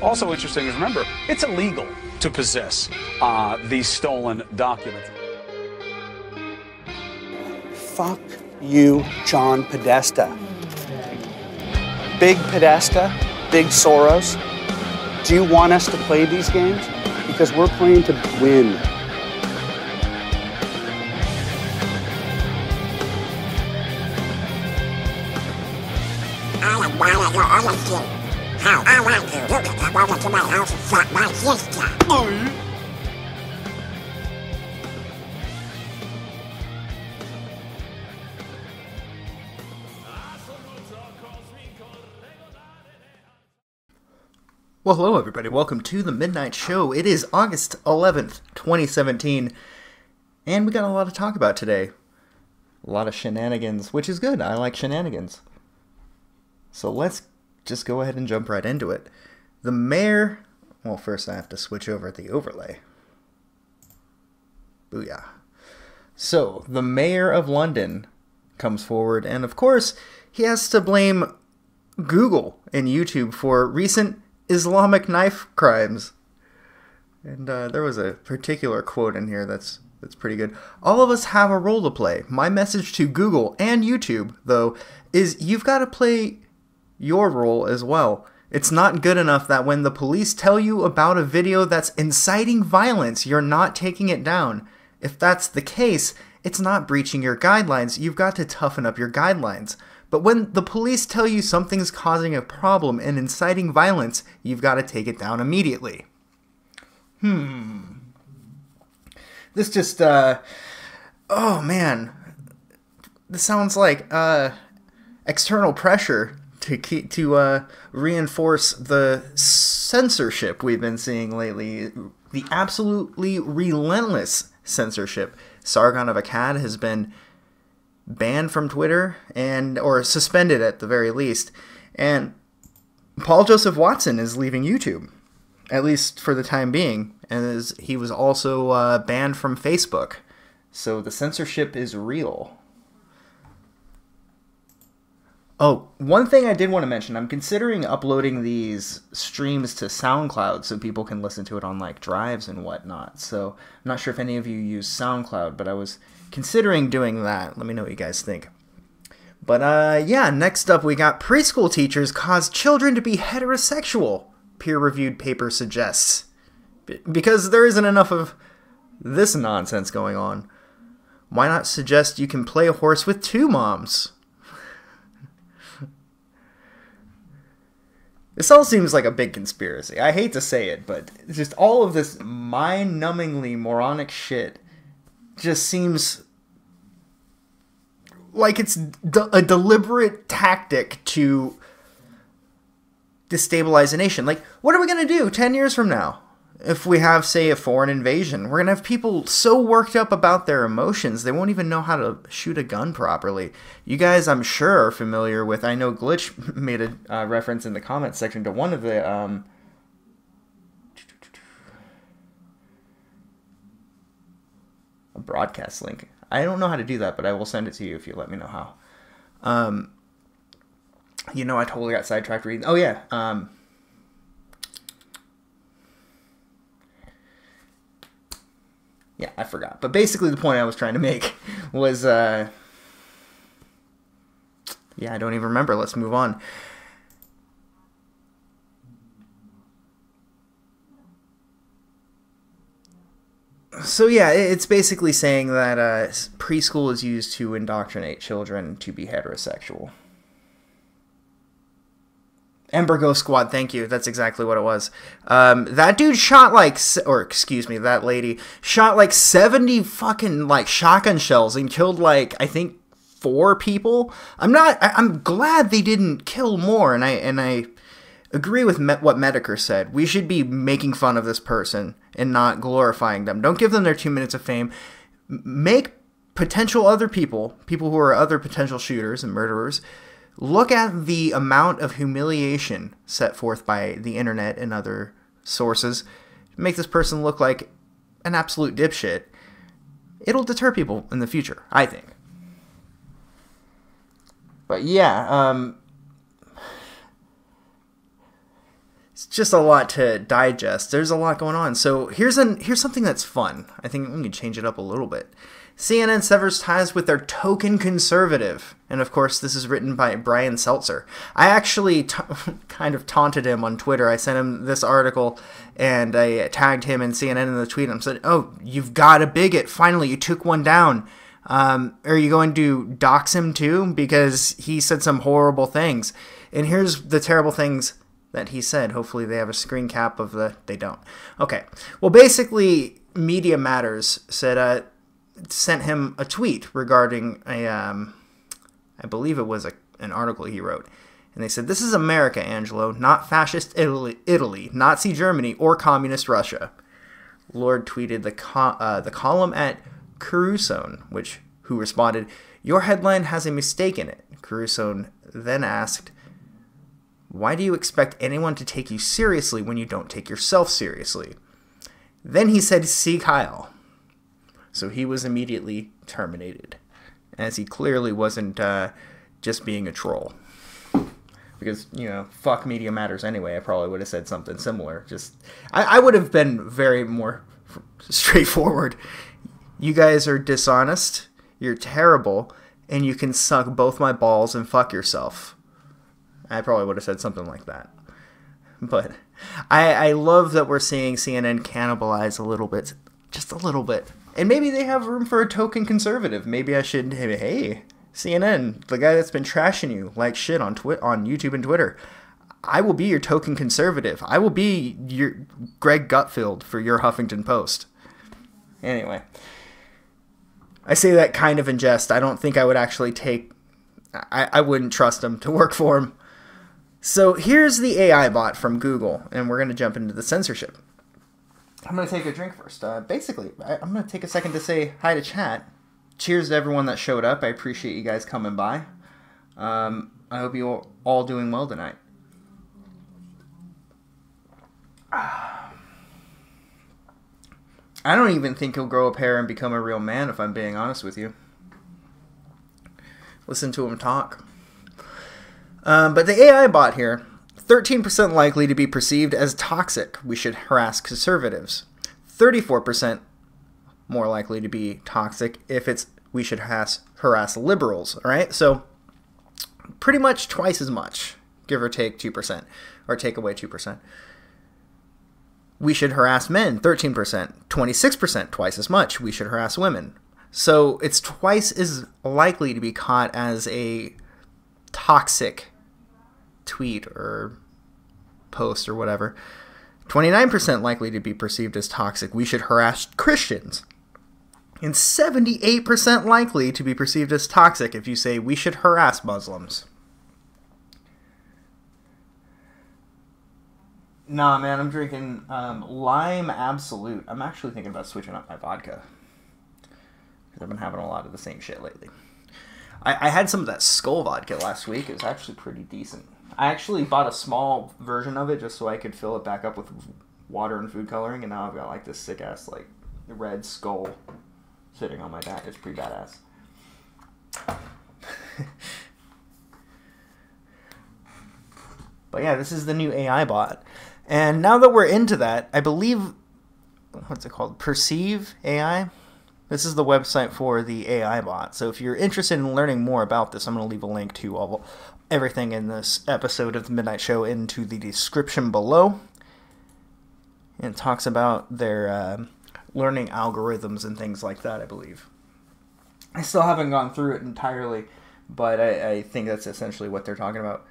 Also interesting is, remember, it's illegal to possess these stolen documents. Fuck you, John Podesta. Big Podesta, Big Soros. Do you want us to play these games? Because we're playing to win. I want to go on to how I want to look at the over to my house and fuck my sister. Well, hello everybody. Welcome to the Midnight Show. It is August 11th, 2017, and we got a lot to talk about today. A lot of shenanigans, which is good. I like shenanigans. So let's just go ahead and jump right into it. The mayor... Well, first I have to switch over the overlay. Booyah. So, the mayor of London comes forward, and of course, he has to blame Google and YouTube for recent Islamic knife crimes. And there was a particular quote in here that's pretty good. All of us have a role to play. My message to Google and YouTube, though, is you've got to play your role as well. It's not good enough that when the police tell you about a video that's inciting violence, you're not taking it down. If that's the case, it's not breaching your guidelines. You've got to toughen up your guidelines. But when the police tell you something's causing a problem and inciting violence, you've got to take it down immediately. This just, oh man. This sounds like, external pressure to reinforce the censorship we've been seeing lately. The absolutely relentless censorship. Sargon of Akkad has been banned from Twitter, or suspended at the very least. And Paul Joseph Watson is leaving YouTube, at least for the time being. And he was also banned from Facebook. So the censorship is real. Oh, one thing I did want to mention, I'm considering uploading these streams to SoundCloud so people can listen to it on like drives and whatnot. So I'm not sure if any of you use SoundCloud, but I was considering doing that. Let me know what you guys think. But yeah, next up we got preschool teachers cause children to be heterosexual, peer-reviewed paper suggests. Because there isn't enough of this nonsense going on. Why not suggest you can play a horse with two moms? This all seems like a big conspiracy. I hate to say it, but just all of this mind-numbingly moronic shit just seems like it's a deliberate tactic to destabilize a nation. Like, what are we going to do 10 years from now if we have, say, a foreign invasion? We're going to have people so worked up about their emotions, they won't even know how to shoot a gun properly. You guys, I'm sure, are familiar with... I know Glitch made a reference in the comments section to one of the... a broadcast link. I don't know how to do that, but I will send it to you if you let me know how. You know, I totally got sidetracked reading. Oh, yeah. Yeah, I forgot. But basically the point I was trying to make was... yeah, I don't even remember. Let's move on. So yeah, it's basically saying that preschool is used to indoctrinate children to be heterosexual. Ember Ghost Squad, thank you. That's exactly what it was. That dude shot like, or excuse me, that lady shot like 70 fucking like shotgun shells and killed like, I think 4 people. I'm glad they didn't kill more, and I agree with what Medicare said. We should be making fun of this person and not glorifying them. Don't give them their 2 minutes of fame. Make potential other people who are other potential shooters and murderers, look at the amount of humiliation set forth by the internet and other sources. Make this person look like an absolute dipshit. It'll deter people in the future, I think. But yeah, It's just a lot to digest. There's a lot going on. So here's something that's fun. I think we can change it up a little bit. CNN severs ties with their token conservative. And of course, this is written by Brian Seltzer. I actually kind of taunted him on Twitter. I sent him this article and I tagged him and CNN in the tweet. And I said, oh, you've got a bigot. Finally, you took one down. Are you going to dox him too? Because he said some horrible things. And here's the terrible things that he said. Hopefully they have a screen cap of the... They don't. Okay. Well, basically, Media Matters said... sent him a tweet regarding I believe it was an article he wrote. And they said, "This is America, Angelo, not fascist Italy, Nazi Germany, or communist Russia." Lord tweeted the column at Caruso, who responded, "Your headline has a mistake in it." Caruso then asked, "Why do you expect anyone to take you seriously when you don't take yourself seriously?" Then he said, "Sieg Heil." So he was immediately terminated, as he clearly wasn't just being a troll. Because, fuck Media Matters anyway. I probably would have said something similar. I would have been very more straightforward. You guys are dishonest, you're terrible, and you can suck both my balls and fuck yourself. I probably would have said something like that. But I love that we're seeing CNN cannibalize a little bit. Just a little bit. And maybe they have room for a token conservative. Maybe I should, hey, CNN, the guy that's been trashing you like shit on YouTube and Twitter, I will be your token conservative. I will be your Greg Gutfeld for your Huffington Post. Anyway, I say that kind of in jest. I don't think I would actually I wouldn't trust him to work for him. So here's the AI bot from Google, and we're going to jump into the censorship. I'm going to take a drink first. Basically, I'm going to take a second to say hi to chat. Cheers to everyone that showed up. I appreciate you guys coming by. I hope you're all doing well tonight. I don't even think he'll grow a pair and become a real man, if I'm being honest with you. Listen to him talk. But the AI bot here... 13% likely to be perceived as toxic. We should harass conservatives. 34% more likely to be toxic if we should harass liberals. All right, so pretty much twice as much, give or take 2%, or take away 2%. We should harass men. 13%, 26%, twice as much. We should harass women. So it's twice as likely to be caught as a toxic tweet or post or whatever. 29% likely to be perceived as toxic. We should harass Christians. And 78% likely to be perceived as toxic if you say we should harass Muslims. Nah, man, I'm drinking Lime Absolute. I'm actually thinking about switching up my vodka. Because I've been having a lot of the same shit lately. I had some of that Skull vodka last week. It was actually pretty decent. I actually bought a small version of it just so I could fill it back up with water and food coloring, and now I've got like this sick ass like red Skull sitting on my back. It's pretty badass. But yeah, this is the new AI bot. And now that we're into that, I believe, what's it called? Perceive AI? This is the website for the AI bot. So if you're interested in learning more about this, I'm going to leave a link to everything in this episode of The Midnight Show into the description below. And it talks about their learning algorithms and things like that, I believe. I still haven't gone through it entirely, but I think that's essentially what they're talking about.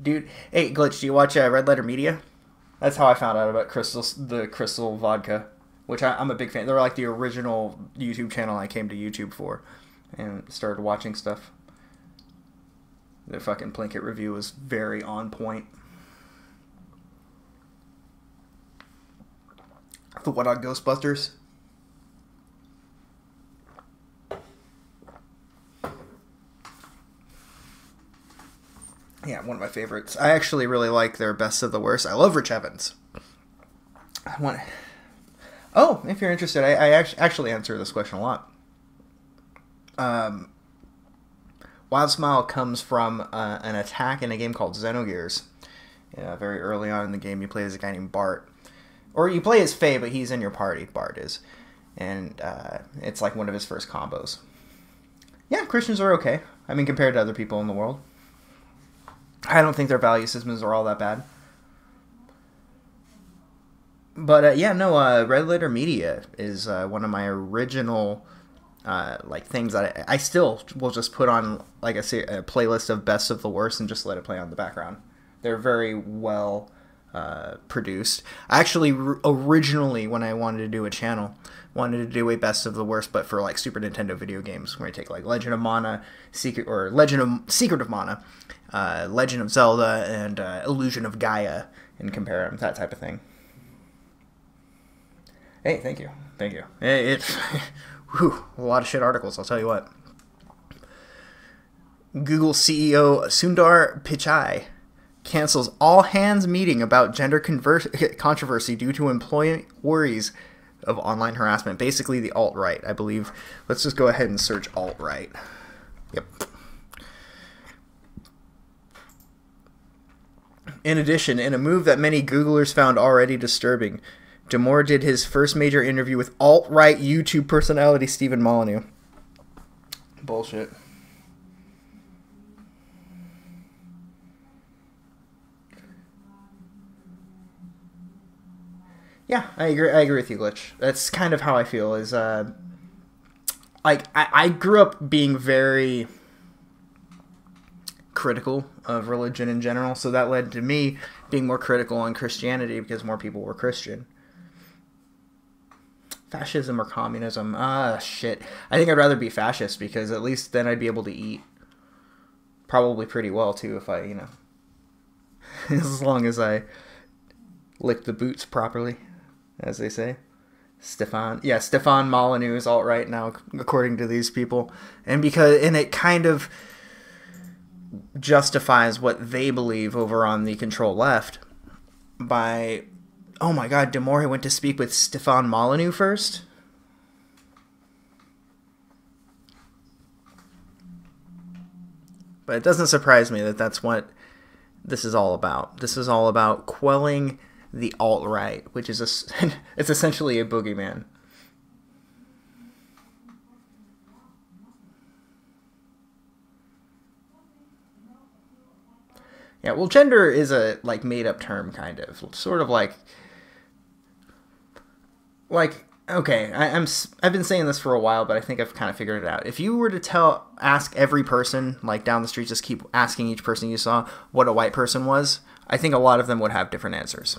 Dude, hey, Glitch, do you watch Red Letter Media? That's how I found out about the Crystal vodka, which I'm a big fan. They're like the original YouTube channel I came to YouTube for and started watching stuff. Their fucking Plinkett review was very on point. The What on Ghostbusters? Yeah, one of my favorites. I actually really like their Best of the Worst. I love Rich Evans. Oh, if you're interested, I actually answer this question a lot. Wild Smile comes from an attack in a game called Xenogears. Yeah, very early on in the game, you play as a guy named Bart. Or you play as Faye, but he's in your party, Bart is. And it's like one of his first combos. Yeah, Christians are okay. I mean, compared to other people in the world. I don't think their value systems are all that bad. But yeah, no, Red Letter Media is one of my original like things that I still will just put on like a playlist of best of the worst and just let it play on the background. They're very well produced. I actually originally, when I wanted to do a channel, wanted to do a best of the worst, but for like Super Nintendo video games, where you take like Legend of Mana, Secret of Mana, Legend of Zelda, and Illusion of Gaia, and compare them, that type of thing. Hey, thank you. It's whew, a lot of shit articles, I'll tell you what. Google CEO Sundar Pichai cancels all hands meeting about gender controversy due to employee worries of online harassment. Basically the alt-right, I believe. Let's just go ahead and search alt-right. Yep. In addition, in a move that many Googlers found already disturbing, Damore did his first major interview with alt-right YouTube personality Stephen Molyneux. Bullshit. Yeah, I agree with you, Glitch. That's kind of how I feel, is, like, I grew up being very critical of religion in general, so that led to me being more critical on Christianity because more people were Christian. Fascism or communism? Shit. I think I'd rather be fascist because at least then I'd be able to eat probably pretty well, too, if I, you know, as long as I lick the boots properly, as they say. Stefan Molyneux is alt-right now, according to these people. And it kind of justifies what they believe over on the control left by, oh my god, Damore went to speak with Stefan Molyneux first? But it doesn't surprise me that that's what this is all about. This is all about quelling the alt-right, which is it's essentially a boogeyman. Yeah, well, gender is a like made-up term, kind of, sort of like okay, I've been saying this for a while, but I think I've kind of figured it out. If you were to ask every person like down the street, just keep asking each person you saw what a white person was, I think a lot of them would have different answers.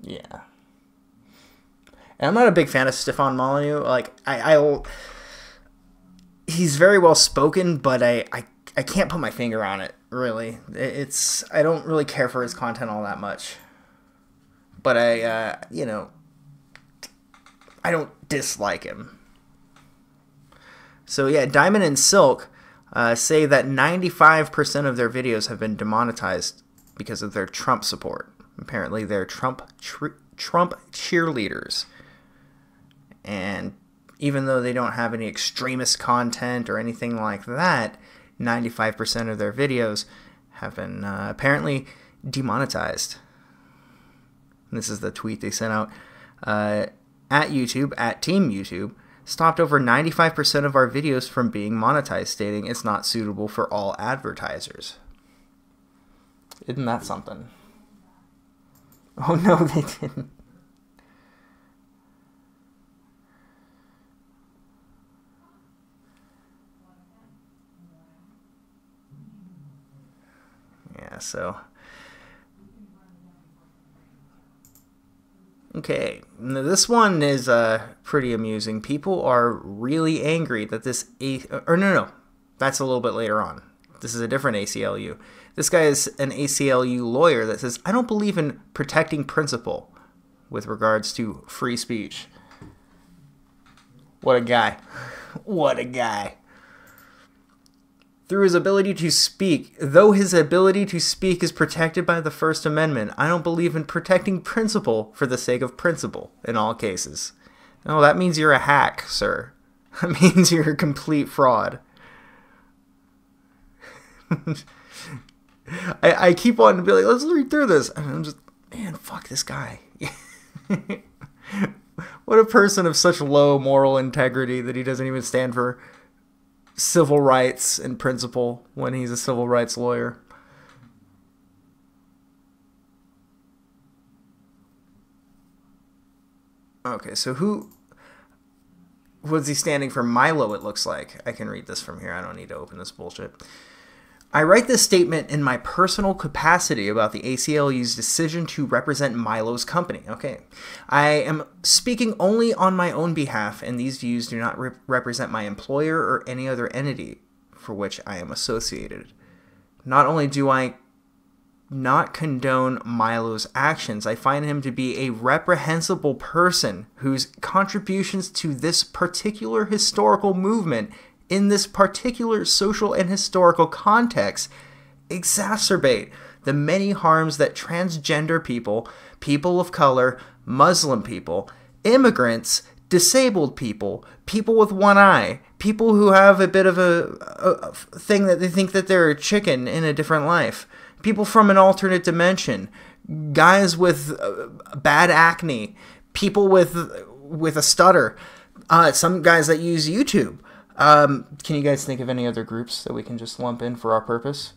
Yeah. And I'm not a big fan of Stefan Molyneux. Like, he's very well spoken, but I can't put my finger on it, really. I don't really care for his content all that much. But you know, I don't dislike him. So yeah, Diamond and Silk say that 95% of their videos have been demonetized because of their Trump support. Apparently they're Trump cheerleaders. And even though they don't have any extremist content or anything like that, 95% of their videos have been apparently demonetized. And this is the tweet they sent out. At YouTube, at Team YouTube, stopped over 95% of our videos from being monetized, stating it's not suitable for all advertisers. Isn't that something? Oh no, they didn't. Yeah, so. Okay, now this one is pretty amusing. People are really angry that this no, that's a little bit later on. This is a different ACLU. This guy is an ACLU lawyer that says, I don't believe in protecting principle with regards to free speech. What a guy. What a guy. Through his ability to speak, though his ability to speak is protected by the First Amendment, I don't believe in protecting principle for the sake of principle in all cases. No, that means you're a hack, sir. That means you're a complete fraud. I keep wanting to be like, let's read through this. And I'm just, man, fuck this guy. What a person of such low moral integrity that he doesn't even stand for civil rights and principle when he's a civil rights lawyer. Okay, so who was he standing for? Milo, it looks like. I can read this from here. I don't need to open this bullshit. I write this statement in my personal capacity about the ACLU's decision to represent Milo's company. Okay. I am speaking only on my own behalf, and these views do not represent my employer or any other entity for which I am associated. Not only do I not condone Milo's actions, I find him to be a reprehensible person whose contributions to this particular historical movement in this particular social and historical context exacerbate the many harms that transgender people, people of color, Muslim people, immigrants, disabled people, people with one eye, people who have a bit of a thing that they think that they're a chicken in a different life, people from an alternate dimension, guys with bad acne, people with a stutter, some guys that use YouTube. Can you guys think of any other groups that we can just lump in for our purpose?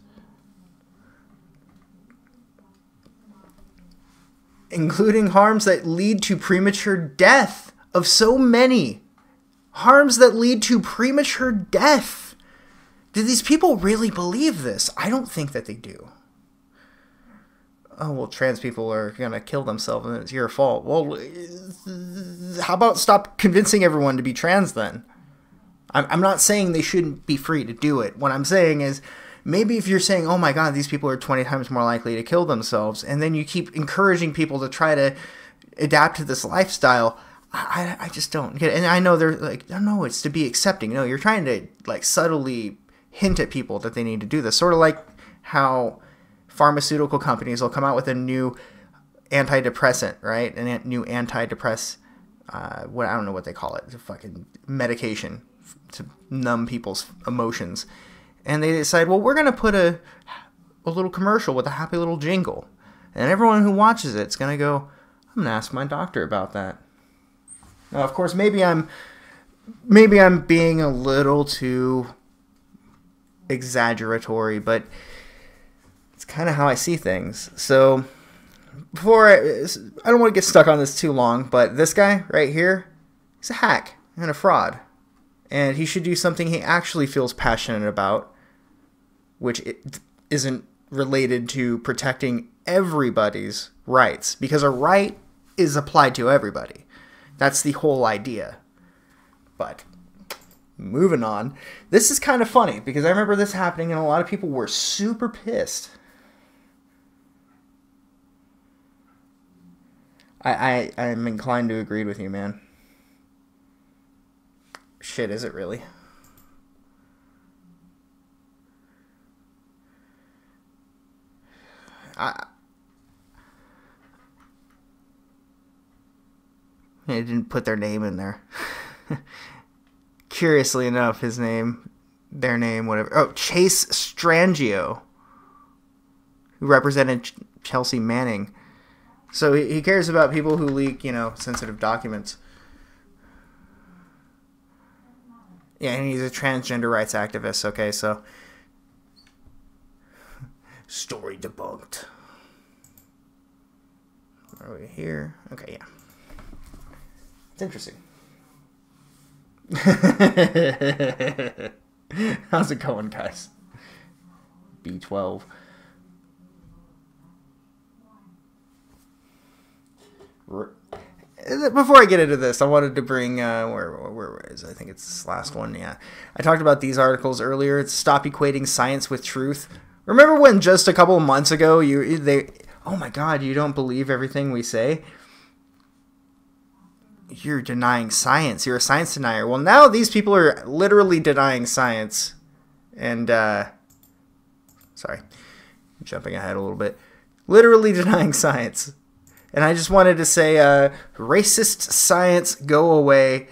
Including harms that lead to premature death of so many. Harms that lead to premature death. Do these people really believe this? I don't think that they do. Oh, well, trans people are going to kill themselves and it's your fault. Well, how about stop convincing everyone to be trans then? I'm not saying they shouldn't be free to do it. What I'm saying is, maybe if you're saying, oh my god, these people are 20 times more likely to kill themselves, and then you keep encouraging people to try to adapt to this lifestyle, I just don't get it. And I know they're like, no, it's to be accepting. No, you're trying to like subtly hint at people that they need to do this. Sort of like how pharmaceutical companies will come out with a new antidepressant, right? A new antidepressant, I don't know what they call it. It's a fucking medication to numb people's emotions. And they decide, well, we're going to put a little commercial with a happy little jingle. And everyone who watches it's going to go, I'm going to ask my doctor about that. Now, of course, maybe I'm being a little too exaggeratory, but it's kind of how I see things. So, I don't want to get stuck on this too long, but this guy right here, he's a hack and a fraud. And he should do something he actually feels passionate about, which isn't related to protecting everybody's rights, because a right is applied to everybody. That's the whole idea. But moving on, this is kind of funny because I remember this happening and a lot of people were super pissed. I'm inclined to agree with you, man. Shit, is it really? They didn't put their name in there. Curiously enough, their name, whatever. Oh, Chase Strangio, who represented Chelsea Manning. So he cares about people who leak, sensitive documents. Yeah, and he's a transgender rights activist. Okay, so story debunked. Are we here? Okay, yeah. It's interesting. How's it going, guys? B12. Before I get into this, I wanted to bring, where is it? I think it's this last one, yeah. I talked about these articles earlier. It's Stop Equating Science with Truth. Remember when just a couple of months ago, oh my god, you don't believe everything we say? You're denying science. You're a science denier. Well, now these people are literally denying science. And, sorry, I'm jumping ahead a little bit. Literally denying science. And I just wanted to say, racist science, go away.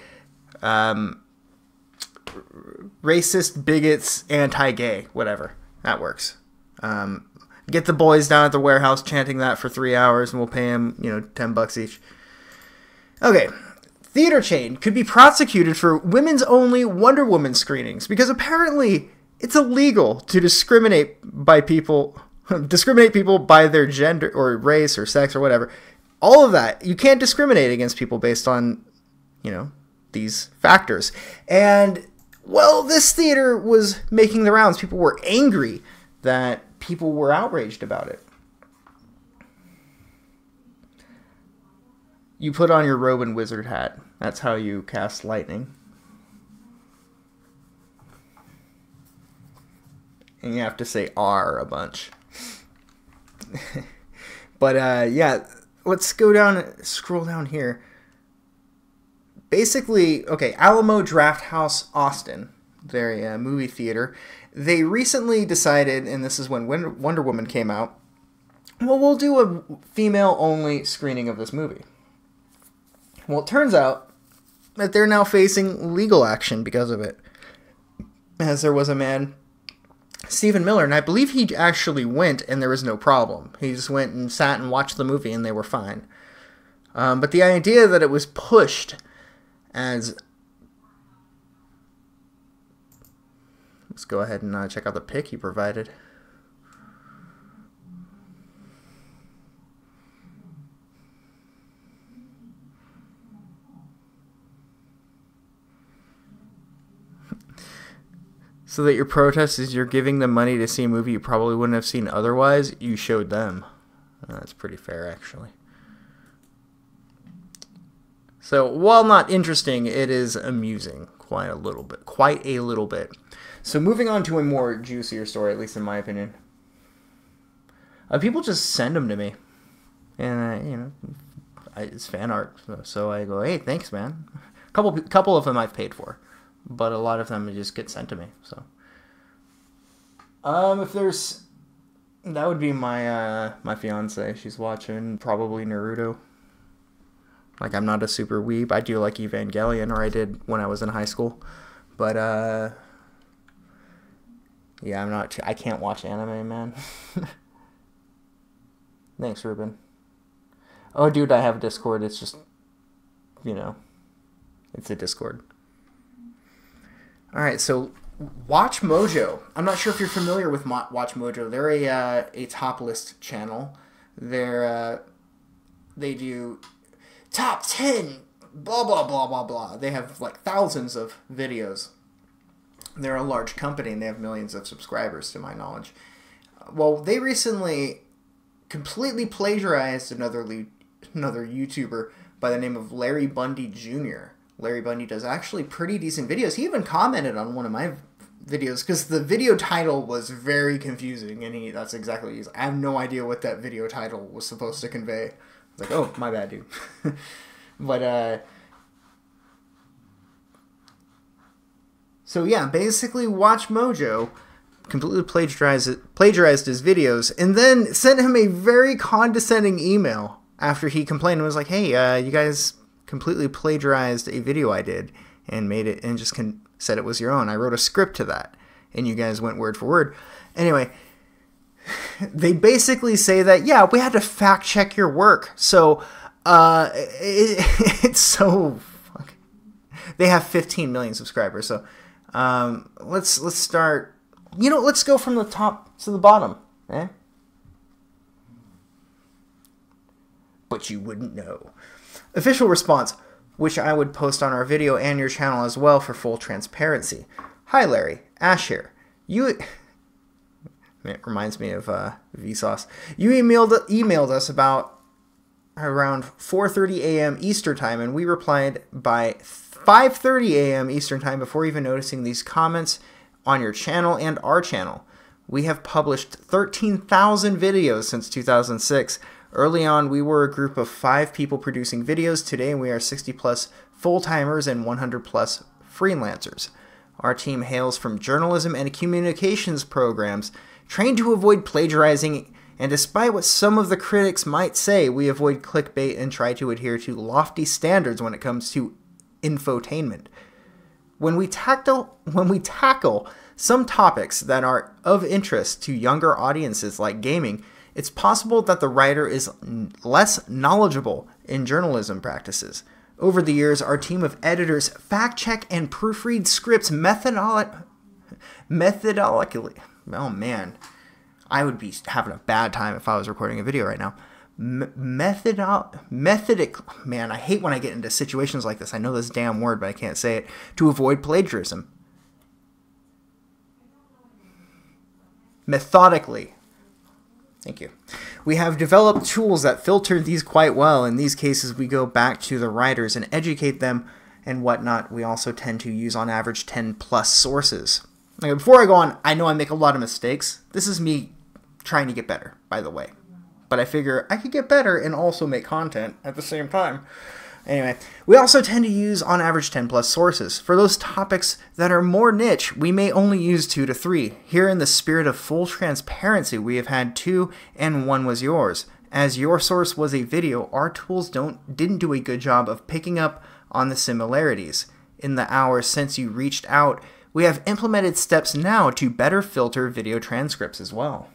Racist bigots, anti-gay, whatever. That works. Get the boys down at the warehouse chanting that for 3 hours, and we'll pay them, $10 each. Okay. Theater chain could be prosecuted for women's only Wonder Woman screenings because apparently it's illegal to discriminate people by their gender or race or sex or whatever. All of that. You can't discriminate against people based on, these factors. And, well, this theater was making the rounds. People were angry that people were outraged about it. You put on your robe and wizard hat. That's how you cast lightning. And you have to say R a bunch. But, yeah, let's scroll down here. Basically, okay, Alamo Drafthouse Austin, their movie theater, they recently decided, and this is when Wonder Woman came out, well, we'll do a female-only screening of this movie. Well, it turns out that they're now facing legal action because of it. As there was a man, Stephen Miller, and I believe he actually went and there was no problem. He just went and sat and watched the movie and they were fine. But the idea that it was pushed as... Let's go ahead and check out the pic he provided. So that your protest is you're giving them money to see a movie you probably wouldn't have seen otherwise, you showed them. That's pretty fair, actually. So, while not interesting, it is amusing quite a little bit. So, moving on to a more juicier story, at least in my opinion. People just send them to me. And, it's fan art. So I go, hey, thanks, man. Couple of them I've paid for. But a lot of them just get sent to me, so. If there's... That would be my fiance. She's watching probably Naruto. Like, I'm not a super weeb. I do like Evangelion, or I did when I was in high school. But, yeah, I can't watch anime, man. Thanks, Ruben. Oh, dude, I have Discord. It's just, it's a Discord. All right, so Watch Mojo. I'm not sure if you're familiar with Watch Mojo. They're a top list channel. They do top 10 blah blah blah blah blah. They have like thousands of videos. They're a large company and they have millions of subscribers, to my knowledge. Well, they recently completely plagiarized another YouTuber by the name of Larry Bundy Jr. Larry Bundy does actually pretty decent videos. He even commented on one of my videos because the video title was very confusing, and that's exactly what he used. I have no idea what that video title was supposed to convey. I was like, oh, my bad, dude. But, so yeah, basically Watch Mojo completely plagiarized his videos and then sent him a very condescending email after he complained and was like, hey, you guys completely plagiarized a video I did and made it and just said it was your own. I wrote a script to that and you guys went word for word. Anyway, they basically say that, yeah, we had to fact check your work. So, it's so fucking... They have 15 million subscribers. So, let's start, let's go from the top to the bottom, eh? But you wouldn't know. Official response, which I would post on our video and your channel as well for full transparency. Hi Larry, Ash here. It reminds me of Vsauce. You emailed us about around 4:30 a.m. Eastern Time, and we replied by 5:30 a.m. Eastern Time before even noticing these comments on your channel and our channel. We have published 13,000 videos since 2006. Early on, we were a group of 5 people producing videos. Today, we are 60-plus full-timers and 100-plus freelancers. Our team hails from journalism and communications programs, trained to avoid plagiarizing And despite what some of the critics might say, we avoid clickbait and try to adhere to lofty standards when it comes to infotainment. When we tackle some topics that are of interest to younger audiences like gaming, it's possible that the writer is less knowledgeable in journalism practices. Over the years, our team of editors fact-check and proofread scripts methodically. Oh man, I would be having a bad time if I was recording a video right now. Methodic. Man, I hate when I get into situations like this. I know this damn word, but I can't say it. To avoid plagiarism. Methodically. Thank you. We have developed tools that filter these quite well. In these cases, we go back to the writers and educate them and whatnot. We also tend to use on average 10 plus sources. Okay, before I go on, I know I make a lot of mistakes. This is me trying to get better, by the way. But I figure I could get better and also make content at the same time. Anyway, we also tend to use on average 10 plus sources. For those topics that are more niche, we may only use 2 to 3. Here in the spirit of full transparency, we have had 2 and 1 was yours. As your source was a video, our tools didn't do a good job of picking up on the similarities. In the hours since you reached out, we have implemented steps now to better filter video transcripts as well.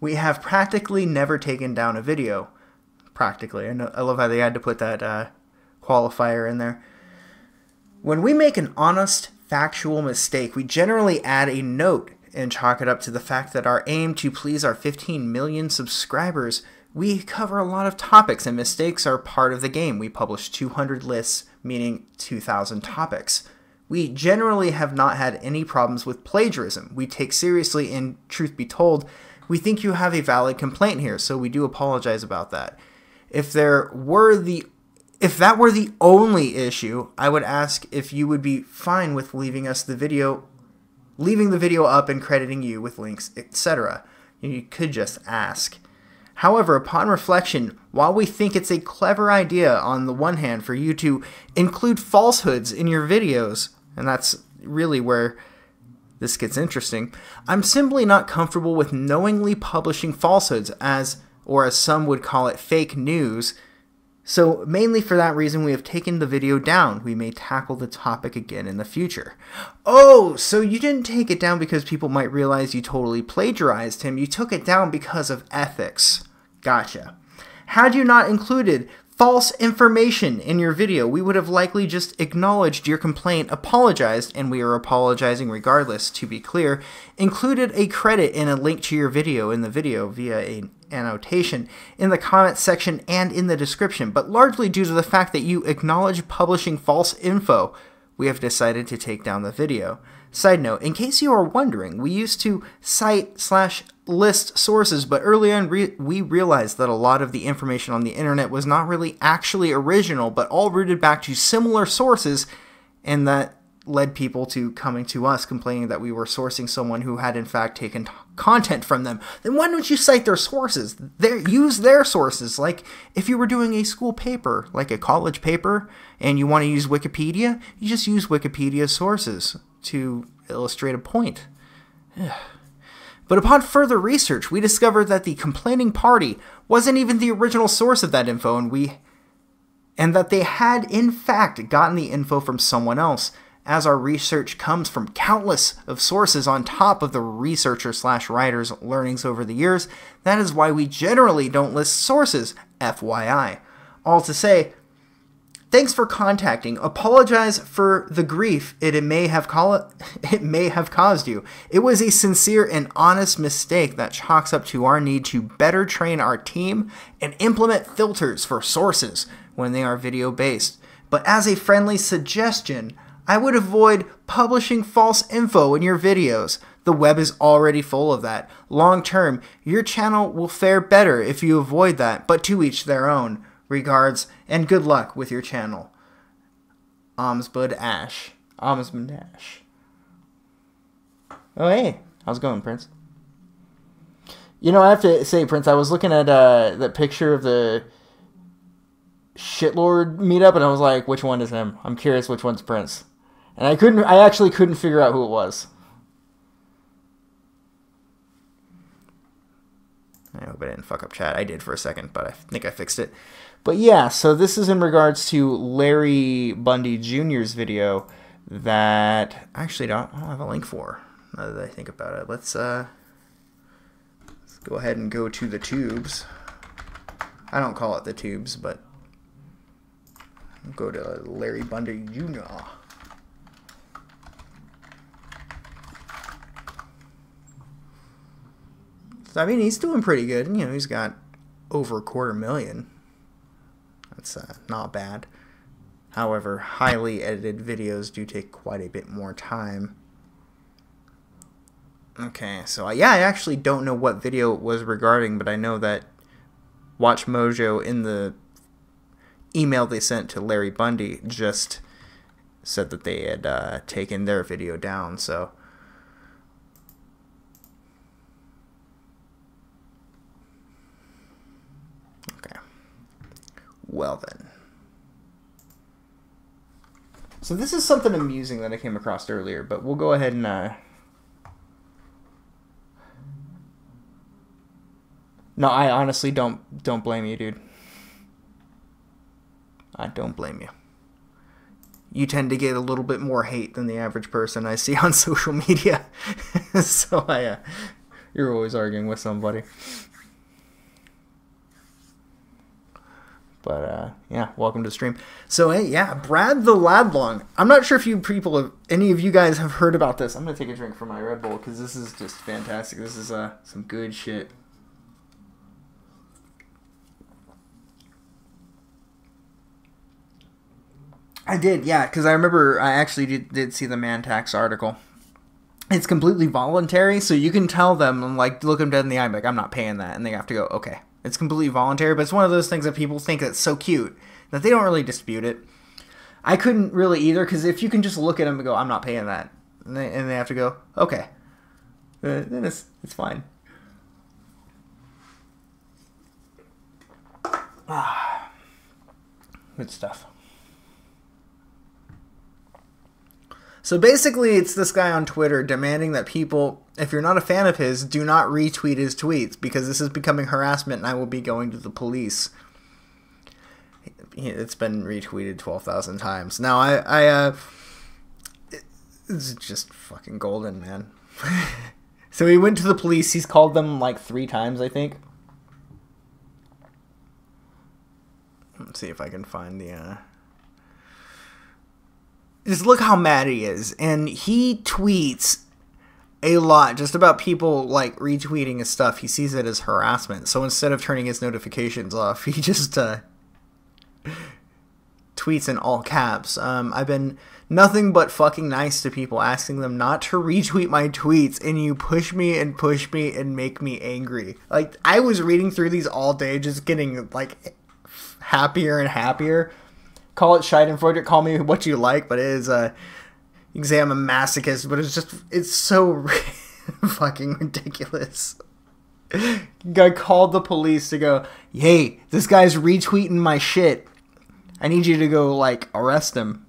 We have practically never taken down a video. Practically. I love how they had to put that qualifier in there. When we make an honest, factual mistake, we generally add a note and chalk it up to the fact that our aim to please our 15 million subscribers. We cover a lot of topics, and mistakes are part of the game. We publish 200 lists, meaning 2,000 topics. We generally have not had any problems with plagiarism. We take seriously, and truth be told, we think you have a valid complaint here, so we do apologize about that. If that were the only issue, I would ask if you would be fine with leaving the video up and crediting you with links, etc. You could just ask. However, upon reflection, while we think it's a clever idea on the one hand for you to include falsehoods in your videos, and that's really where this gets interesting, I'm simply not comfortable with knowingly publishing falsehoods as some would call it, fake news. So mainly for that reason, we have taken the video down. We may tackle the topic again in the future. Oh, so you didn't take it down because people might realize you totally plagiarized him. You took it down because of ethics. Gotcha. Had you not included false information in your video, we would have likely just acknowledged your complaint, apologized, and we are apologizing regardless, to be clear, included a credit and a link to your video in the video via an annotation in the comments section and in the description, but largely due to the fact that you acknowledge publishing false info, we have decided to take down the video. Side note, in case you are wondering, we used to cite/list sources, but early on we realized that a lot of the information on the internet was not really actually original, but all rooted back to similar sources, and that led people to coming to us complaining that we were sourcing someone who had in fact taken content from them. Then why don't you cite their sources? Use their sources. Like if you were doing a school paper, like a college paper, and you want to use Wikipedia, you just use Wikipedia sources to illustrate a point. But upon further research, we discovered that the complaining party wasn't even the original source of that info, and that they had in fact gotten the info from someone else. As our research comes from countless of sources on top of the researcher/writer's learnings over the years, that is why we generally don't list sources, FYI. All to say, thanks for contacting. Apologize for the grief it may have caused you. It was a sincere and honest mistake that chalks up to our need to better train our team and implement filters for sources when they are video-based. But as a friendly suggestion, I would avoid publishing false info in your videos. The web is already full of that. Long term, your channel will fare better if you avoid that, but to each their own. Regards, and good luck with your channel. Omsbud Ash. Oh, hey. How's it going, Prince? You know, I have to say, Prince, I was looking at the picture of the Shitlord meetup, and I was like, which one is him? I'm curious which one's Prince. And I actually couldn't figure out who it was. I hope I didn't fuck up chat. I did for a second, but I think I fixed it. But yeah, so this is in regards to Larry Bundy Jr.'s video that I actually don't have a link for, now that I think about it. Let's go ahead and go to the tubes. I don't call it the tubes, but go to Larry Bundy Jr. So, I mean, he's doing pretty good. You know, he's got over 250,000. That's not bad. However, highly edited videos do take quite a bit more time. Okay, so yeah, I actually don't know what video it was regarding, but I know that Watch Mojo, in the email they sent to Larry Bundy, just said that they had taken their video down, so... Okay. Well then. So this is something amusing that I came across earlier, but we'll go ahead and... No, I honestly don't blame you, dude. I don't blame you. You tend to get a little bit more hate than the average person I see on social media. So you're always arguing with somebody. But yeah, welcome to the stream. So hey, yeah, Brad the Ladlong. I'm not sure if any of you guys have heard about this. I'm gonna take a drink from my Red Bull because this is just fantastic. This is some good shit. I did, yeah, because I remember I actually did see the Mantax article. It's completely voluntary, so you can tell them, like, look them dead in the eye, like, I'm not paying that, and they have to go, okay. It's completely voluntary, but it's one of those things that people think that's so cute that they don't really dispute it. I couldn't really either, because if you can just look at them and go, I'm not paying that, and they have to go, okay, then it's fine. Good stuff. So basically, it's this guy on Twitter demanding that people, if you're not a fan of his, do not retweet his tweets because this is becoming harassment and I will be going to the police. It's been retweeted 12,000 times. Now, it's just fucking golden, man. So he went to the police. He's called them like 3 times, I think. Let's see if I can find the... Just look how mad he is. And he tweets a lot just about people, like, retweeting his stuff. He sees it as harassment. So instead of turning his notifications off, he just tweets in all caps. I've been nothing but fucking nice to people, asking them not to retweet my tweets, and you push me and make me angry. Like, I was reading through these all day, just getting, like, happier and happier. Call it Schadenfreude, call me what you like, but it is, you can say I'm a masochist, but it's so fucking ridiculous. Guy called the police to go, hey, this guy's retweeting my shit. I need you to go, like, arrest him.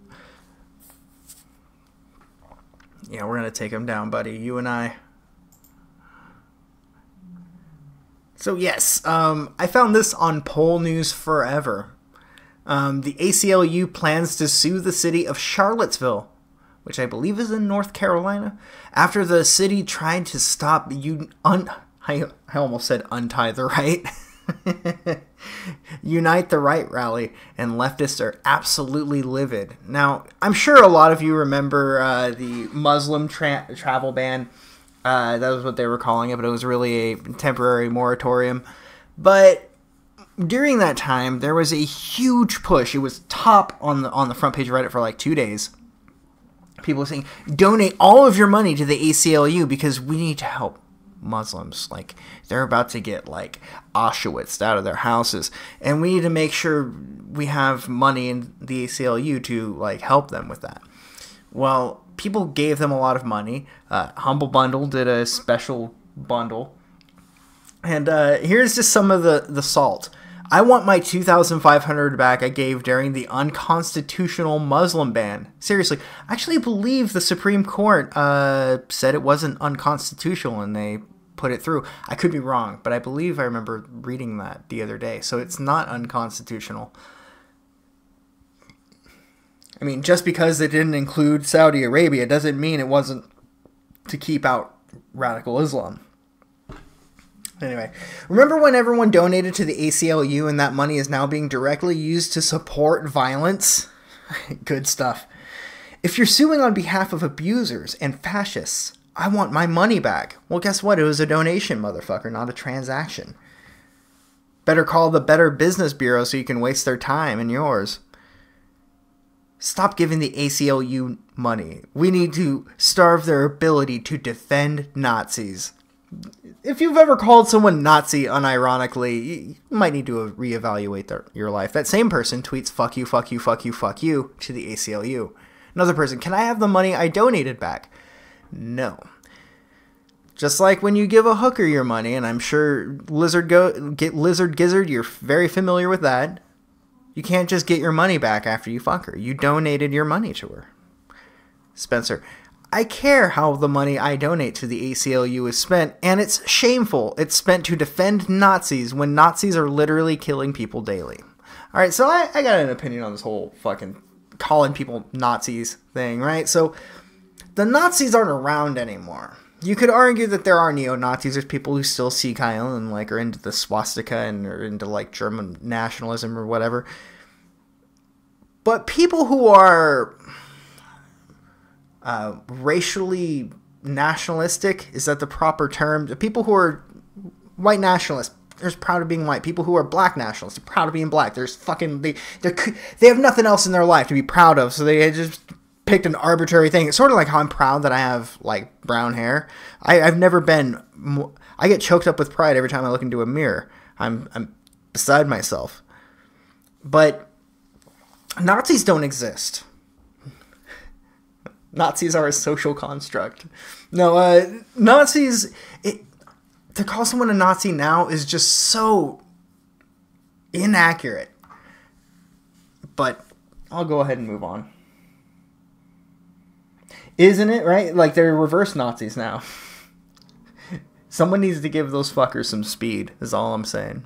Yeah, we're gonna take him down, buddy, you and I. So yes, I found this on Poll News Forever. The ACLU plans to sue the city of Charlottesville, which I believe is in North Carolina, after the city tried to stop I almost said untie the right. Unite the Right rally, and leftists are absolutely livid. Now, I'm sure a lot of you remember the Muslim travel ban. That was what they were calling it, but it was really a temporary moratorium. But during that time, there was a huge push. It was top on the front page of Reddit for like 2 days. People were saying, donate all of your money to the ACLU because we need to help Muslims. Like, they're about to get, like, Auschwitz out of their houses. And we need to make sure we have money in the ACLU to, like, help them with that. Well, people gave them a lot of money. Humble Bundle did a special bundle. And here's just some of the salt. I want my $2,500 back I gave during the unconstitutional Muslim ban. Seriously, I actually believe the Supreme Court said it wasn't unconstitutional, and they put it through. I could be wrong, but I believe I remember reading that the other day. So it's not unconstitutional. I mean, just because it didn't include Saudi Arabia doesn't mean it wasn't to keep out radical Islam. Anyway, remember when everyone donated to the ACLU and that money is now being directly used to support violence? Good stuff. If you're suing on behalf of abusers and fascists, I want my money back. Well, guess what? It was a donation, motherfucker, not a transaction. Better call the Better Business Bureau so you can waste their time and yours. Stop giving the ACLU money. We need to starve their ability to defend Nazis. If you've ever called someone Nazi unironically, you might need to reevaluate your life. That same person tweets, fuck you, fuck you, fuck you, fuck you, to the ACLU. Another person, can I have the money I donated back? No. Just like when you give a hooker your money, and I'm sure Lizard Gizzard, you're very familiar with that. You can't just get your money back after you fuck her. You donated your money to her. Spencer, I care how the money I donate to the ACLU is spent, and it's shameful. It's spent to defend Nazis when Nazis are literally killing people daily. Alright, so I got an opinion on this whole fucking calling people Nazis thing, right? So, the Nazis aren't around anymore. You could argue that there are neo-Nazis. There's people who still seek Heil and like are into the swastika and are into like German nationalism or whatever. But people who are racially nationalistic, is that the proper term? The people who are white nationalists, they're proud of being white. People who are black nationalists, they're proud of being black. There's fucking they have nothing else in their life to be proud of, so they just picked an arbitrary thing. It's sort of like how I'm proud that I have like brown hair. I've never been. I get choked up with pride every time I look into a mirror. I'm beside myself. But Nazis don't exist. Nazis are a social construct. No, Nazis. To call someone a Nazi now is just so inaccurate. But I'll go ahead and move on. Isn't it, right? Like, they're reverse Nazis now. Someone needs to give those fuckers some speed, is all I'm saying.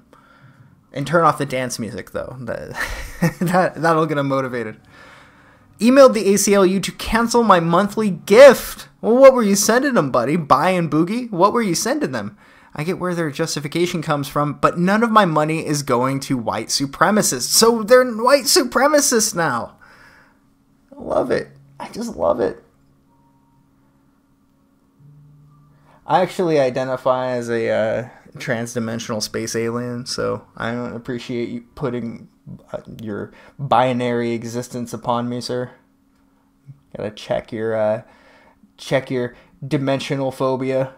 And turn off the dance music, though. That'll get them motivated. Emailed the ACLU to cancel my monthly gift. Well, what were you sending them, buddy? Buy and Boogie? What were you sending them? I get where their justification comes from, but none of my money is going to white supremacists. So they're white supremacists now. I love it. I just love it. I actually identify as a trans-dimensional space alien, so I don't appreciate you putting your binary existence upon me, sir. Gotta check your dimensional phobia.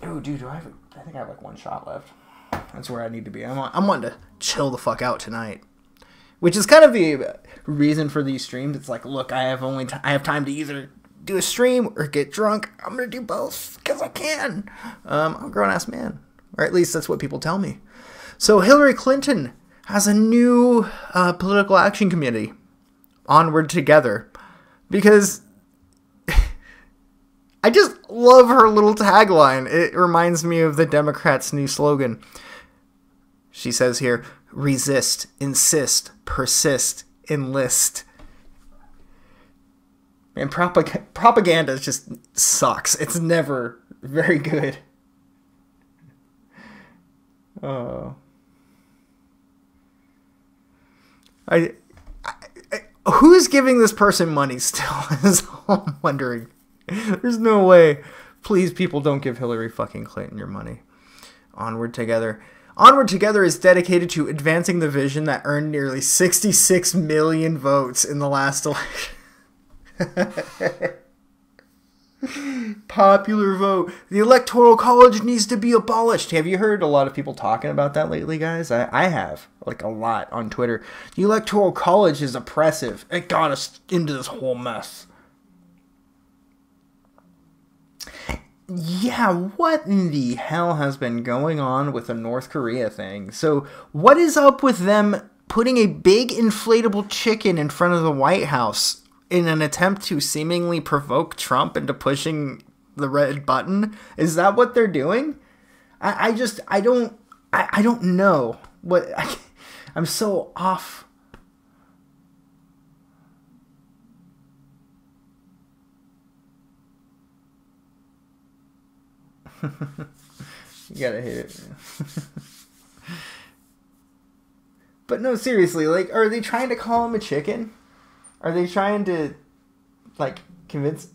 Oh, dude, I think I have like one shot left. That's where I need to be. I'm wanting to chill the fuck out tonight, which is kind of the reason for these streams. It's like, look, I have time to either do a stream or get drunk. I'm gonna do both because I can. I'm a grown-ass man, or at least that's what people tell me. So Hillary Clinton has a new political action committee, Onward Together, because I just love her little tagline. It reminds me of the Democrats' new slogan. She says here, resist, insist, persist, enlist. And propaganda just sucks. It's never very good. Oh. Who's giving this person money still is all I'm wondering. There's no way. Please, people, don't give Hillary fucking Clinton your money. Onward Together. Onward Together is dedicated to advancing the vision that earned nearly 66 million votes in the last election. Popular vote. The Electoral College needs to be abolished. Have you heard a lot of people talking about that lately, guys? I have. Like, a lot on Twitter. The Electoral College is oppressive. It got us into this whole mess. Yeah, what in the hell has been going on with the North Korea thing? So, what is up with them putting a big inflatable chicken in front of the White House in an attempt to seemingly provoke Trump into pushing the red button? Is that what they're doing? I don't know what I'm so off. You gotta hit it. But no, seriously, like, are they trying to call him a chicken? Are they trying to, like, convince?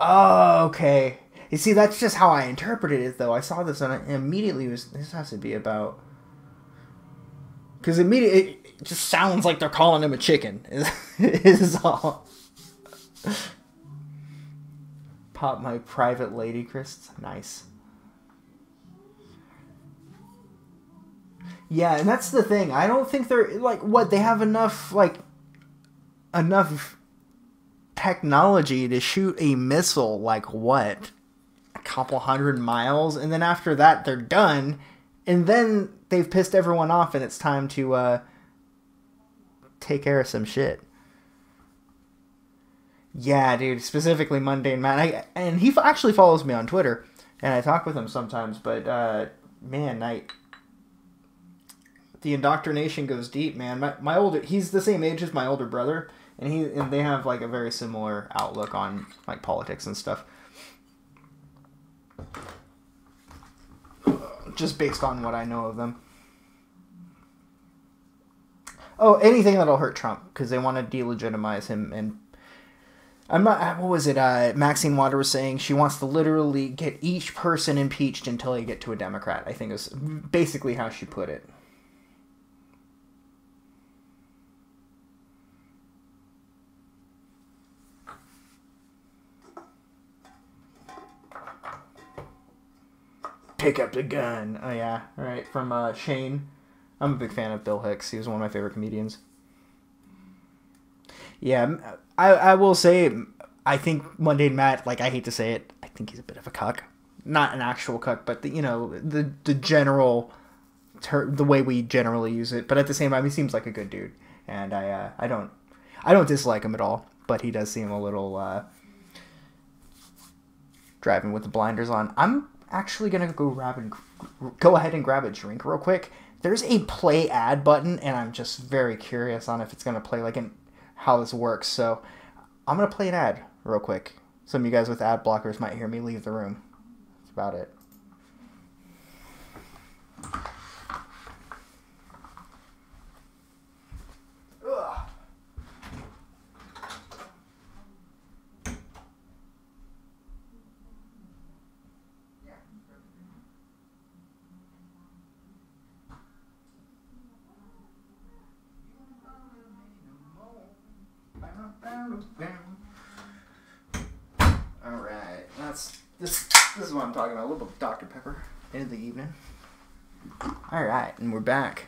Oh, okay. You see, that's just how I interpreted it, though. I saw this and I immediately was, this has to be about, because immediately it just sounds like they're calling him a chicken. Is all. Pop my private lady crisps. Nice. Yeah, and that's the thing. I don't think they're, like, what, they have enough, like, enough technology to shoot a missile, like, what, a couple 100 miles? And then after that, they're done. And then they've pissed everyone off, and it's time to, take care of some shit. Yeah, dude, specifically Mundane Matt. And he actually follows me on Twitter, and I talk with him sometimes, but, man, the indoctrination goes deep, man. He's the same age as my older brother, and they have, like, a very similar outlook on, like, politics and stuff. Just based on what I know of them. Oh, anything that'll hurt Trump, because they want to delegitimize him. And I'm not, what was it, Maxine Water was saying she wants to literally get each person impeached until they get to a Democrat, I think is basically how she put it. Pick up the gun. Oh, yeah. All right. From Shane. I'm a big fan of Bill Hicks. He was one of my favorite comedians. Yeah, I will say, I think Mundane Matt, like, I hate to say it, I think he's a bit of a cuck. Not an actual cuck, but, the general, the way we generally use it. But at the same time, he seems like a good dude. And I don't dislike him at all. But he does seem a little driving with the blinders on. I'm actually gonna go ahead and grab a drink real quick. There's a play ad button, and I'm just very curious on if it's gonna play, like, how this works. So I'm gonna play an ad real quick. Some of you guys with ad blockers might hear me leave the room. That's about it. Ugh. Alright, this is what I'm talking about. A little bit of Dr. Pepper in the evening. Alright, and we're back.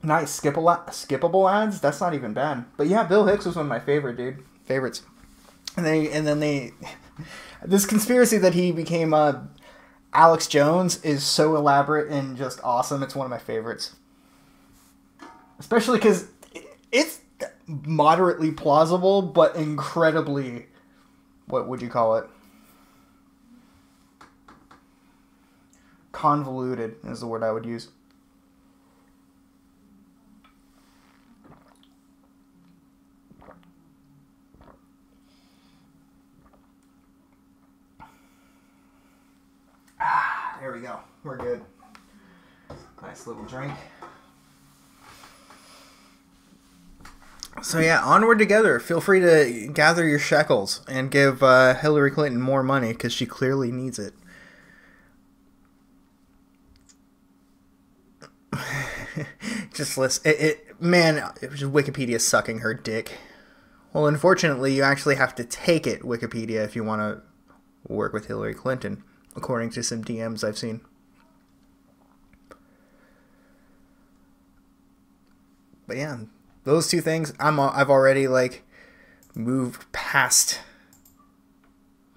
Nice, skippable ads? That's not even bad. But yeah, Bill Hicks was one of my favorites. And then this conspiracy that he became Alex Jones is so elaborate and just awesome. It's one of my favorites. Especially because it's moderately plausible, but incredibly, what would you call it? Convoluted is the word I would use. There we go. We're good. Nice little drink. So yeah, onward together. Feel free to gather your shekels and give Hillary Clinton more money, because she clearly needs it. Just listen. Wikipedia sucking her dick. Well, unfortunately, you actually have to take it, Wikipedia, if you want to work with Hillary Clinton, according to some DMs I've seen. But yeah, those two things, I've already, like, moved past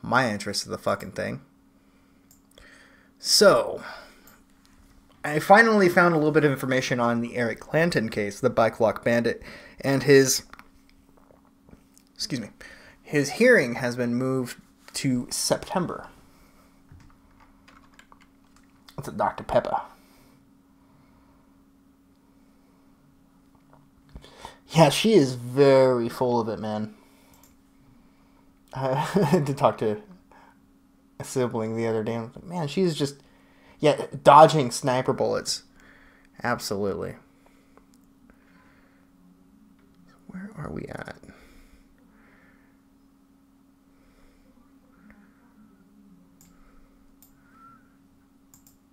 my interest in the fucking thing. So, I finally found a little bit of information on the Eric Clanton case, the Bike Lock Bandit, and his excuse me, his hearing has been moved to September. That's a Dr. Pepper. Yeah, she is very full of it, man. I had to talk to a sibling the other day. And I was like, man, she's just, yeah, dodging sniper bullets. Absolutely. Where are we at?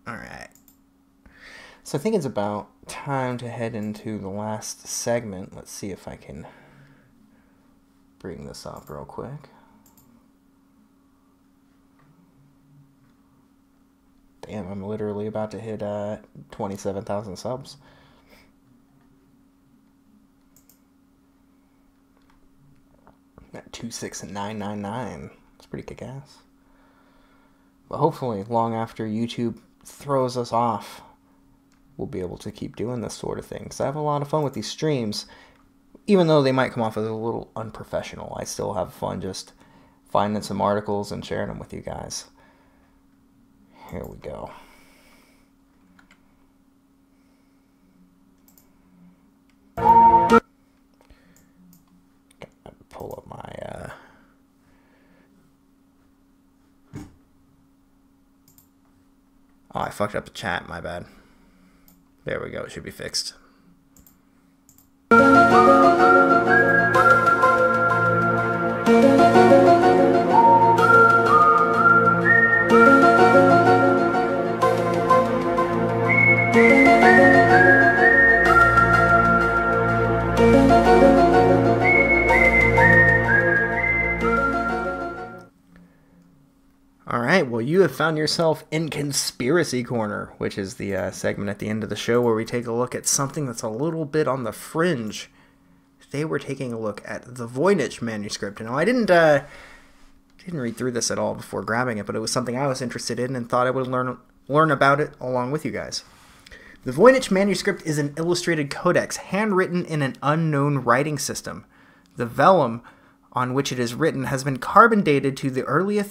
All right. So I think it's about time to head into the last segment. Let's see if I can bring this up real quick. Damn, I'm literally about to hit 27,000 subs. At 26999. It's pretty kick-ass. But hopefully, long after YouTube throws us off, we'll be able to keep doing this sort of thing. Because I have a lot of fun with these streams. Even though they might come off as a little unprofessional, I still have fun just finding some articles and sharing them with you guys. Here we go. Gotta pull up my Oh, I fucked up the chat, my bad. There we go, it should be fixed. Alright, well, you have found yourself in Conspiracy Corner, which is the segment at the end of the show where we take a look at something that's a little bit on the fringe. Today we're taking a look at the Voynich manuscript. Now, I didn't read through this at all before grabbing it, but it was something I was interested in and thought I would learn about it along with you guys. The Voynich manuscript is an illustrated codex handwritten in an unknown writing system. The vellum on which it is written has been carbon dated to the early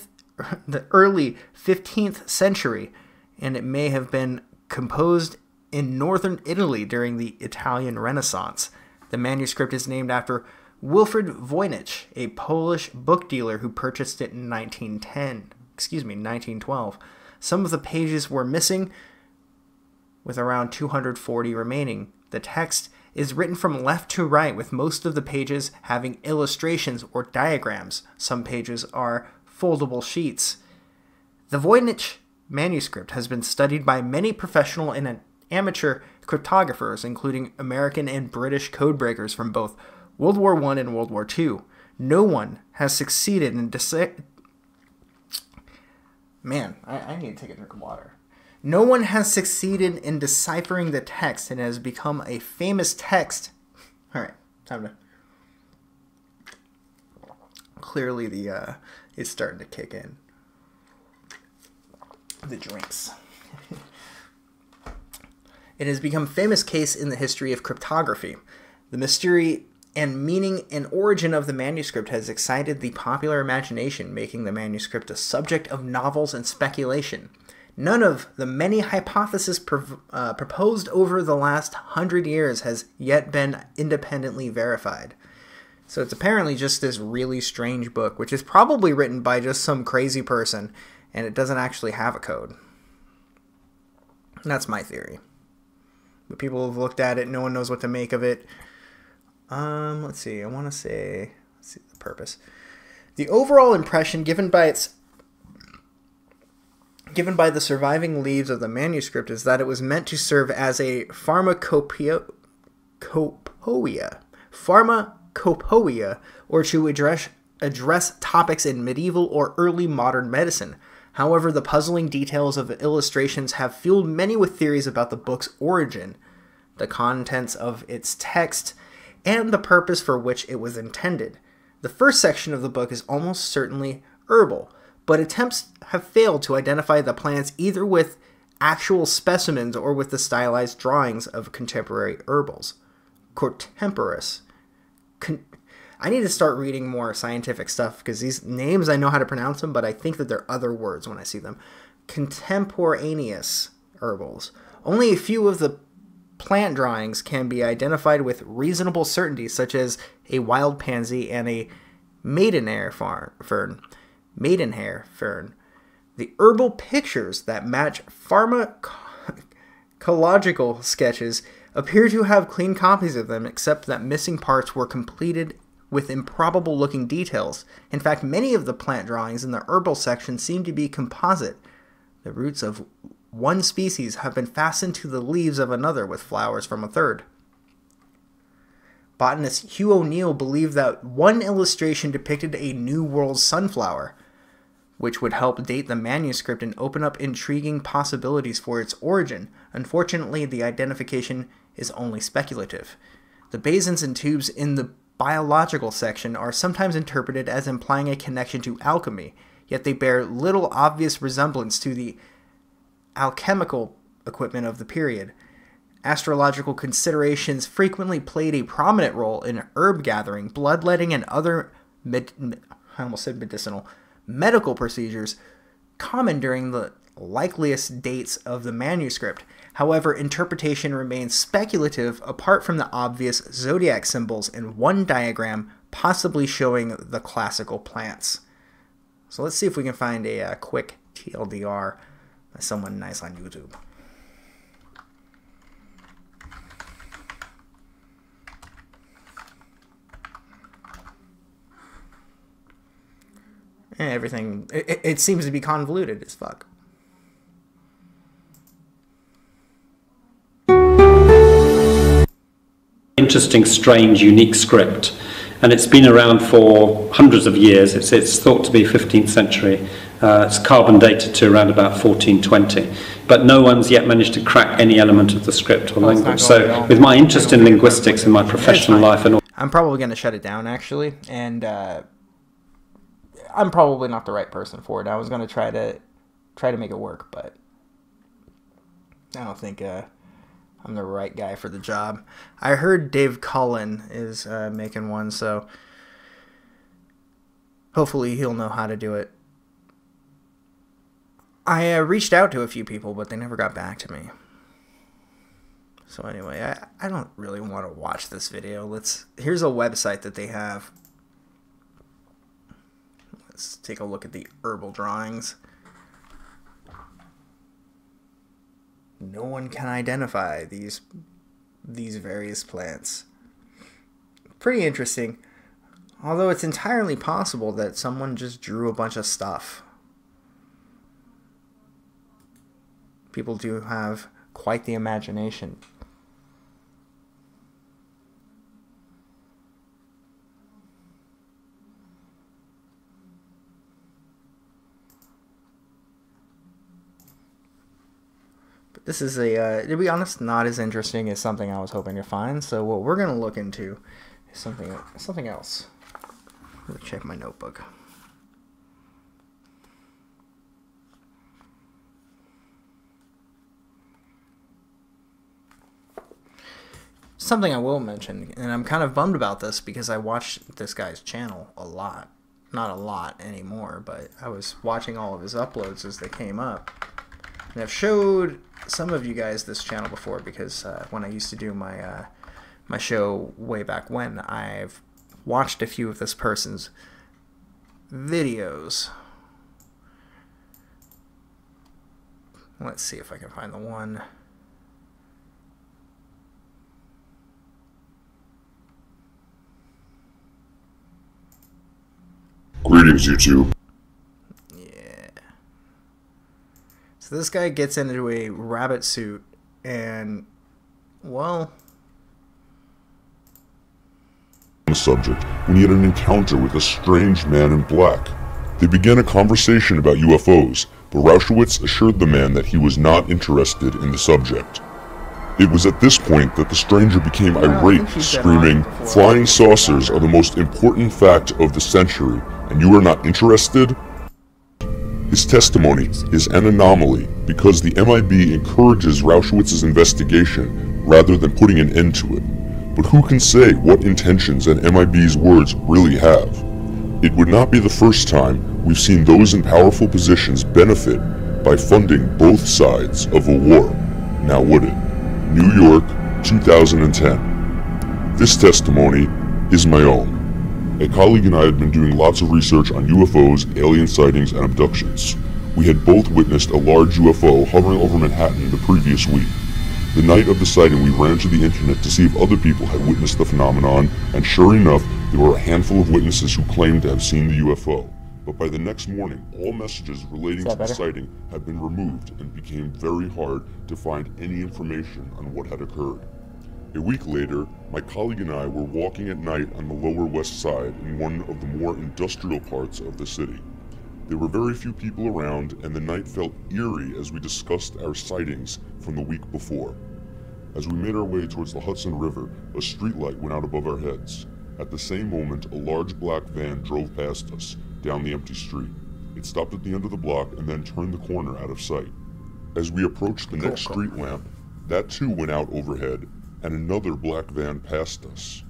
15th century, and it may have been composed in northern Italy during the Italian Renaissance. The manuscript is named after Wilfrid Voynich, a Polish book dealer who purchased it in 1912. Some of the pages were missing, with around 240 remaining. The text is written from left to right, with most of the pages having illustrations or diagrams. Some pages are foldable sheets. The Voynich manuscript has been studied by many professional and amateur cryptographers, including American and British codebreakers from both World War I and World War II. No one has succeeded in Man, I need to take a drink of water. No one has succeeded in deciphering the text, and it has become a famous text. Alright, time to... Clearly it's starting to kick in. The drinks. It has become a famous case in the history of cryptography. The mystery and meaning and origin of the manuscript has excited the popular imagination, making the manuscript a subject of novels and speculation. None of the many hypotheses proposed over the last 100 years has yet been independently verified. So it's apparently just this really strange book, which is probably written by just some crazy person, and it doesn't actually have a code. That's my theory. But people have looked at it, no one knows what to make of it. Let's see, let's see the purpose. The overall impression given by the surviving leaves of the manuscript is that it was meant to serve as a pharmacopoeia, or to address topics in medieval or early modern medicine. However, the puzzling details of the illustrations have fueled many with theories about the book's origin, the contents of its text, and the purpose for which it was intended. The first section of the book is almost certainly herbal, but attempts have failed to identify the plants either with actual specimens or with the stylized drawings of contemporary herbals. I need to start reading more scientific stuff because these names, I know how to pronounce them, but I think that they're other words when I see them. Contemporaneous herbals. Only a few of the plant drawings can be identified with reasonable certainty, such as a wild pansy and a maidenhair fern. The herbal pictures that match pharmacological sketches appear to have clean copies of them, except that missing parts were completed with improbable-looking details. In fact, many of the plant drawings in the herbal section seem to be composite. The roots of one species have been fastened to the leaves of another with flowers from a third. Botanist Hugh O'Neill believed that one illustration depicted a New World sunflower, which would help date the manuscript and open up intriguing possibilities for its origin. Unfortunately, the identification is only speculative. The basins and tubes in the biological section are sometimes interpreted as implying a connection to alchemy, yet they bear little obvious resemblance to the alchemical equipment of the period. Astrological considerations frequently played a prominent role in herb gathering, bloodletting, and other medical procedures common during the likeliest dates of the manuscript. However, interpretation remains speculative apart from the obvious zodiac symbols in one diagram possibly showing the classical plants. So let's see if we can find a quick TLDR by someone nice on YouTube. And everything, it seems to be convoluted as fuck. Interesting, strange, unique script, and it's been around for hundreds of years. It's thought to be 15th century. It's carbon dated to around about 1420, but no one's yet managed to crack any element of the script or language. So with my interest in linguistics in my professional life and all, I'm probably going to shut it down actually, and I'm probably not the right person for it. I was going to try to make it work, but I don't think I'm the right guy for the job. I heard Dave Cullen is making one, so hopefully he'll know how to do it. I reached out to a few people, but they never got back to me. So anyway, I don't really want to watch this video. Here's a website that they have. Let's take a look at the herbal drawings. No one can identify these various plants. Pretty interesting. Although it's entirely possible that someone just drew a bunch of stuff. People do have quite the imagination. But this is to be honest, not as interesting as something I was hoping to find. So what we're going to look into is something else. Let me check my notebook. Something I will mention, and I'm kind of bummed about this because I watched this guy's channel a lot. Not a lot anymore, but I was watching all of his uploads as they came up. And I've showed some of you guys this channel before because when I used to do my my show way back when, I've watched a few of this person's videos. Let's see if I can find the one. Greetings, YouTube. Yeah. So this guy gets into a rabbit suit and, well... The subject when he had an encounter with a strange man in black. They began a conversation about UFOs, but Rauschewitz assured the man that he was not interested in the subject. It was at this point that the stranger became irate, screaming, "Flying saucers are the most important fact of the century, and you are not interested?" His testimony is an anomaly because the MIB encourages Rauschewitz's investigation rather than putting an end to it. But who can say what intentions an MIB's words really have? It would not be the first time we've seen those in powerful positions benefit by funding both sides of a war. Now would it? New York, 2010. This testimony is my own. A colleague and I had been doing lots of research on UFOs, alien sightings, and abductions. We had both witnessed a large UFO hovering over Manhattan the previous week. The night of the sighting, we ran to the internet to see if other people had witnessed the phenomenon, and sure enough, there were a handful of witnesses who claimed to have seen the UFO. But by the next morning, all messages relating to the sighting had been removed and became very hard to find any information on what had occurred. A week later, my colleague and I were walking at night on the Lower West Side in one of the more industrial parts of the city. There were very few people around, and the night felt eerie as we discussed our sightings from the week before. As we made our way towards the Hudson River, a streetlight went out above our heads. At the same moment, a large black van drove past us, down the empty street. It stopped at the end of the block and then turned the corner out of sight. As we approached the next street lamp, that too went out overhead, and another black van passed us.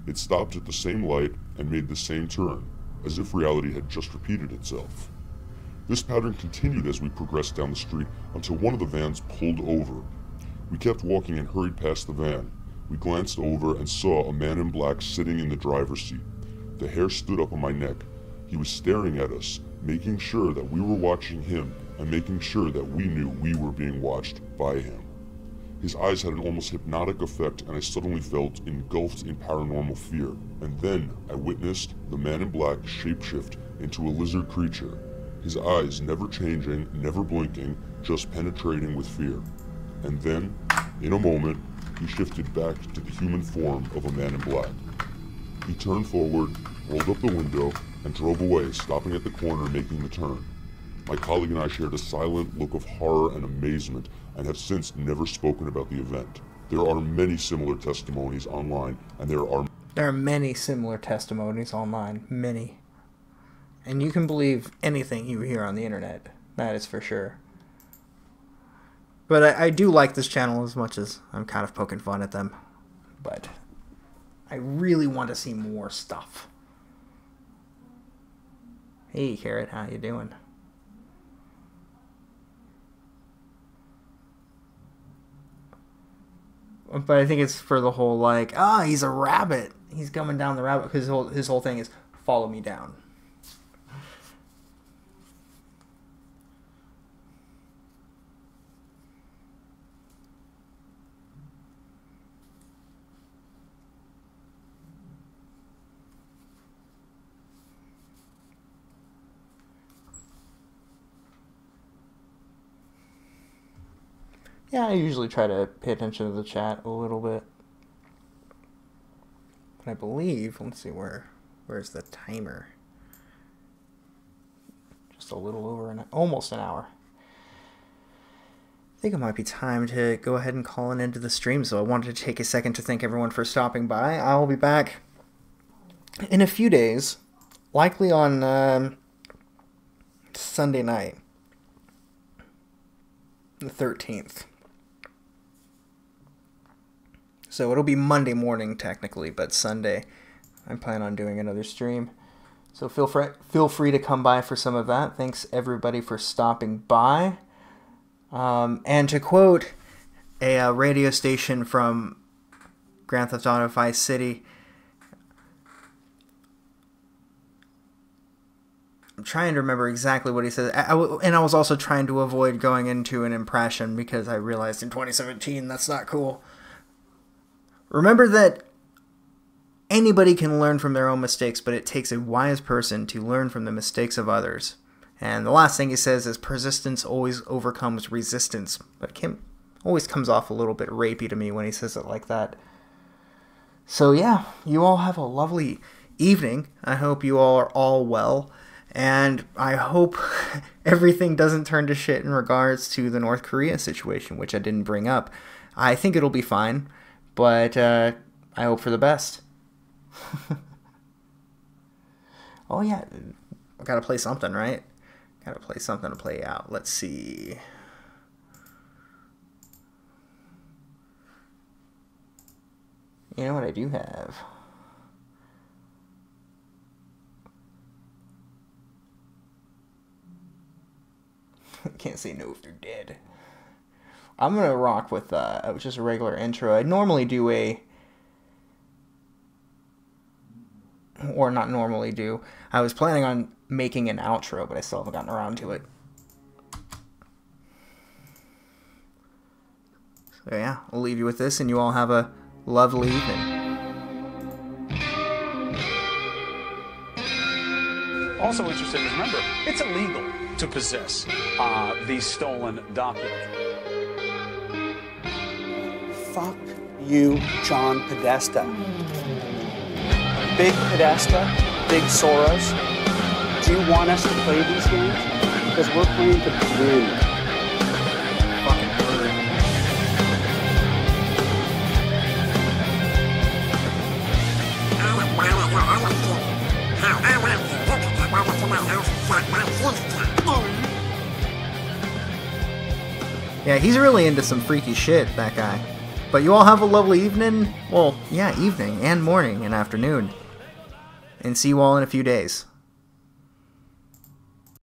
It stopped at the same light and made the same turn, as if reality had just repeated itself. This pattern continued as we progressed down the street until one of the vans pulled over. We kept walking and hurried past the van. We glanced over and saw a man in black sitting in the driver's seat. The hair stood up on my neck. He was staring at us, making sure that we were watching him and making sure that we knew we were being watched by him. His eyes had an almost hypnotic effect, and I suddenly felt engulfed in paranormal fear. And then I witnessed the man in black shapeshift into a lizard creature, his eyes never changing, never blinking, just penetrating with fear. And then, in a moment, he shifted back to the human form of a man in black. He turned forward, rolled up the window, and drove away, stopping at the corner, making the turn. My colleague and I shared a silent look of horror and amazement, and have since never spoken about the event. There are many similar testimonies online, and there are many similar testimonies online. Many. And you can believe anything you hear on the internet. That is for sure. But I do like this channel as much as I'm kind of poking fun at them. But I really want to see more stuff. Hey, Carrot, how you doing? But I think it's for the whole, like, he's a rabbit. He's coming down the rabbit. Because his whole thing is, follow me down. Yeah, I usually try to pay attention to the chat a little bit. But I believe, let's see, where's the timer? Just a little over almost an hour. I think it might be time to go ahead and call an end to the stream, so I wanted to take a second to thank everyone for stopping by. I'll be back in a few days, likely on Sunday night, the 13th. So it'll be Monday morning technically, but Sunday I plan on doing another stream. So feel free to come by for some of that. Thanks everybody for stopping by. And to quote a radio station from Grand Theft Auto Vice City, I'm trying to remember exactly what he said. And I was also trying to avoid going into an impression because I realized in 2017 that's not cool. Remember that anybody can learn from their own mistakes, but it takes a wise person to learn from the mistakes of others. And the last thing he says is persistence always overcomes resistance. But Kim always comes off a little bit rapey to me when he says it like that. So yeah, you all have a lovely evening. I hope you all are all well. And I hope everything doesn't turn to shit in regards to the North Korea situation, which I didn't bring up. I think it'll be fine. But I hope for the best. Oh yeah, I gotta play something, right? Gotta play something to play out. Let's see. You know what I do have? Can't say no if they're dead. I'm gonna rock with just a regular intro. I normally do or not normally do. I was planning on making an outro, but I still haven't gotten around to it. So yeah, I'll leave you with this, and you all have a lovely evening. Also interesting is, remember, it's illegal to possess these stolen documents. Fuck you, John Podesta. Big Podesta, Big Soros. Do you want us to play these games? Because we're playing to win. Fucking word. Yeah, he's really into some freaky shit, that guy. But you all have a lovely evening. Well, yeah, evening and morning and afternoon. And see you all in a few days.